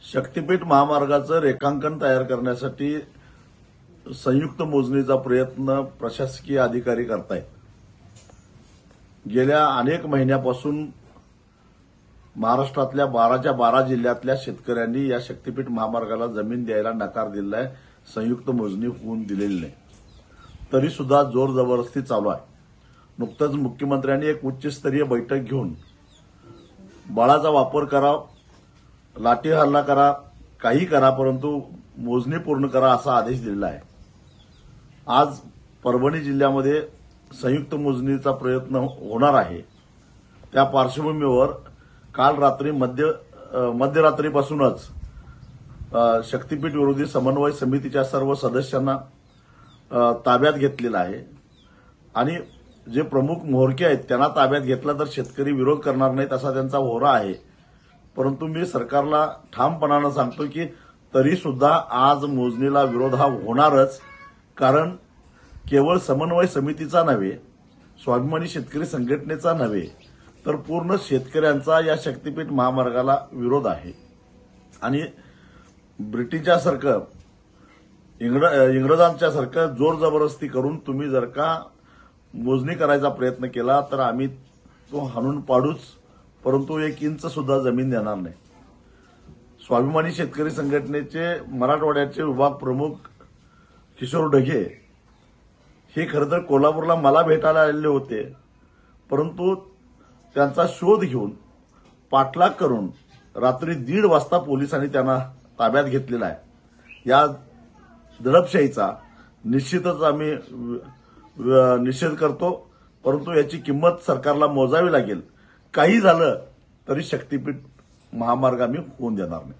शक्तीपीठ महामार्गाचं रेखांकन तयार करण्यासाठी संयुक्त मोजणीचा प्रयत्न प्रशासकीय अधिकारी करतायत. गेल्या अनेक महिन्यापासून महाराष्ट्रातल्या 12च्या 12 जिल्ह्यातल्या शेतकऱ्यांनी या शक्तीपीठ महामार्गाला जमीन द्यायला नकार दिलेला आहे. संयुक्त मोजणी होऊन दिलेली नाही. तरी सुद्धा जोर जबरदस्ती चालू आहे. नुकतंच मुख्यमंत्र्यांनी एक उच्चस्तरीय बैठक घेऊन बळाचा वापर करा, लाठी हल्ला करा, काही करा, परंतु मोजणी पूर्ण करा असा आदेश दिलेला आहे. आज परभणी जिल्ह्यामध्ये संयुक्त मोजणीचा प्रयत्न होणार आहे. त्या पार्श्वभूमीवर काल रात्री मध्यरात्रीपासूनच शक्तीपीठ विरोधी समन्वय समितीच्या सर्व सदस्यांना ताब्यात घेतलेला आहे आणि जे प्रमुख म्होरके आहेत त्यांना ताब्यात घेतला तर शेतकरी विरोध करणार नाहीत असा त्यांचा होरा आहे. परंतु मी सरकारला ठामपणानं सांगतो की तरी सुद्धा आज मोजणीला विरोध हा होणारच. कारण केवळ समन्वय समितीचा नव्हे, स्वाभिमानी शेतकरी संघटनेचा नव्हे, तर पूर्ण शेतकऱ्यांचा या शक्तीपीठ महामार्गाला विरोध आहे. आणि ब्रिटिशासारखं इंग्रजांच्यासारखं जोर जबरदस्ती करून तुम्ही जर का मोजणी करायचा प्रयत्न केला तर आम्ही तो हाणून पाडूच, परंतु 1 इंच सुद्धा जमीन देणार नाही. स्वाभिमानी शेतकरी संघटनेचे मराठवाड्याचे विभाग प्रमुख किशोर ढगे हे खरं तर कोल्हापूरला मला भेटायला आलेले होते, परंतु त्यांचा शोध घेऊन पाठलाग करून रात्री 1:30 वाजता पोलिसांनी त्यांना ताब्यात घेतलेला आहे. या दडपशाहीचा निश्चितच आम्ही निषेध करतो, परंतु याची किंमत सरकारला मोजावी लागेल. काही झालं तरी शक्तीपीठ महामार्ग आम्ही होऊन देणार नाही.